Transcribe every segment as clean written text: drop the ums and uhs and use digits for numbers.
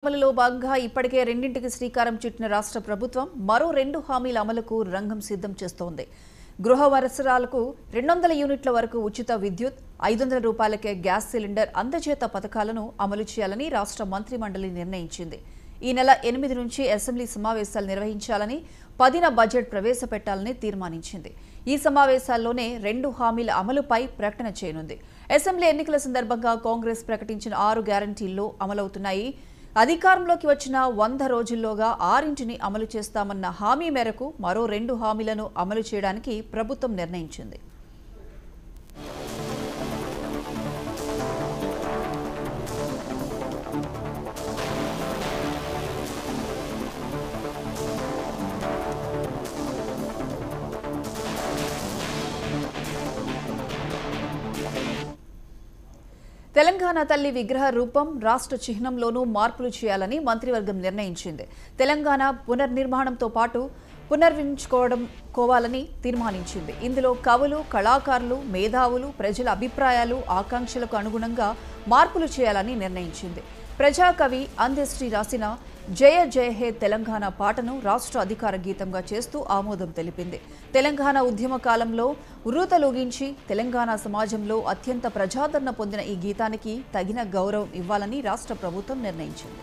అమలులో భాగంగా ఇప్పటికే రెండింటికి శ్రీకారం చుట్టిన రాష్ట్ర ప్రభుత్వం మరో 2 హామీల అమలుకు రంగం సిద్ధం చేస్తోంది. గృహ అవసరాలకు 200 యూనిట్ల వరకు ఉచిత విద్యుత్, 500 రూపాయలకే గ్యాస్ సిలిండర్ అందజేత పథకాలను అమలు చేయాలని రాష్ట్ర మంత్రిమండలి నిర్ణయించింది. ఈ నెల 8 నుంచి అసెంబ్లీ సమావేశాలు నిర్వహించాలని 10న బడ్జెట్ ప్రవేశపెట్టాలని తీర్మానించింది. ఈ సమావేశాల్లోనే 2 హామీల అమలుపై ప్రకటన చేయనుంది. అసెంబ్లీ ఎన్నికల సందర్భంగా కాంగ్రెస్ ప్రకటించిన 6 గ్యారంటీల్లో అమలవుతున్నాయి. అధికారంలోకి వచ్చిన 100 రోజుల్లోగా 6ని అమలు చేస్తామన్న హామీ మేరకు మరో 2 హామీలను అమలు చేయడానికి ప్రభుత్వం నిర్ణయించింది. తెలంగాణ తల్లి విగ్రహ రూపం, రాష్ట్ర చిహ్నంలోనూ మార్పులు చేయాలని మంత్రివర్గం నిర్ణయించింది. తెలంగాణ పునర్నిర్మాణంతో పాటు పునర్వించుకోవాలని తీర్మానించింది. ఇందులో కవులు, కళాకారులు, మేధావులు, ప్రజల అభిప్రాయాలు, ఆకాంక్షలకు అనుగుణంగా మార్పులు చేయాలని నిర్ణయించింది. ప్రజాకవి అందశ్రీ రాసిన జయ జయ హే తెలంగాణ పాటను రాష్ట్ర అధికార గీతంగా చేస్తూ ఆమోదం తెలిపింది. తెలంగాణ ఉద్యమ కాలంలో ఉర్రూతలూగించి తెలంగాణ సమాజంలో అత్యంత ప్రజాదరణ పొందిన ఈ గీతానికి తగిన గౌరవం ఇవ్వాలని రాష్ట్ర ప్రభుత్వం నిర్ణయించింది.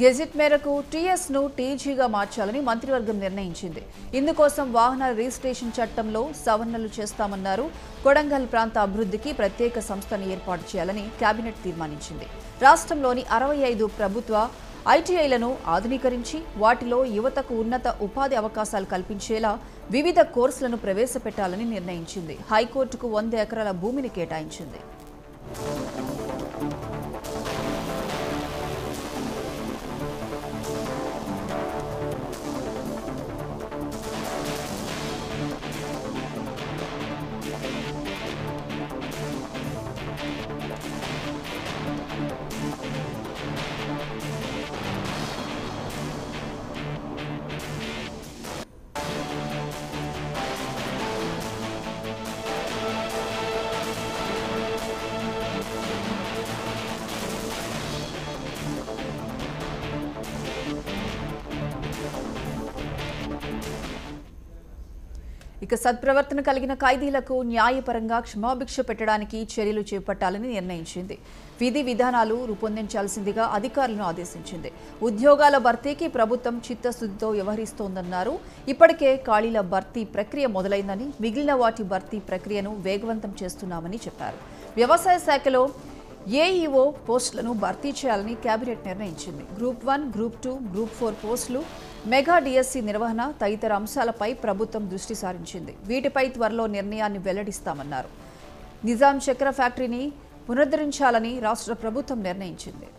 గెజిట్ మేరకు టీఎస్ను టీజీగా మార్చాలని మంత్రివర్గం నిర్ణయించింది. ఇందుకోసం వాహనాల రిజిస్ట్రేషన్ చట్టంలో సవరణలు చేస్తామన్నారు. కొడంగల్ ప్రాంత అభివృద్ధికి ప్రత్యేక సంస్థను ఏర్పాటు చేయాలని కేబినెట్ తీర్మానించింది. రాష్ట్రంలోని 65 ప్రభుత్వ ఐటీఐలను ఆధునీకరించి వాటిలో యువతకు ఉన్నత ఉపాధి అవకాశాలు కల్పించేలా వివిధ కోర్సులను ప్రవేశపెట్టాలని నిర్ణయించింది. హైకోర్టుకు 100 ఎకరాల భూమిని కేటాయించింది. ఇక సత్ప్రవర్తన కలిగిన ఖైదీలకు న్యాయపరంగా క్షమాభిక్ష పెట్టడానికి చర్యలు చేపట్టాలని నిర్ణయించింది. విధి విధానాలు రూపొందించాల్సిందిగా అధికారులను ఆదేశించింది. ఉద్యోగాల భర్తీకి ప్రభుత్వం చిత్తశుద్ధితో వ్యవహరిస్తోందన్నారు. ఇప్పటికే ఖాళీల భర్తీ ప్రక్రియ మొదలైందని, మిగిలిన వాటి భర్తీ ప్రక్రియను వేగవంతం చేస్తున్నామని చెప్పారు. వ్యవసాయ శాఖలో ఏఈఓ పోస్టులను భర్తీ చేయాలని కేబినెట్ నిర్ణయించింది. గ్రూప్ 1, గ్రూప్ 2, గ్రూప్ 4 పోస్టులు, మెగా డిఎస్సి నిర్వహణ తదితర అంశాలపై ప్రభుత్వం దృష్టి సారించింది. వీటిపై త్వరలో నిర్ణయాన్ని వెల్లడిస్తామన్నారు. నిజాం చక్కెర ఫ్యాక్టరీని పునరుద్ధరించాలని రాష్ట్ర ప్రభుత్వం నిర్ణయించింది.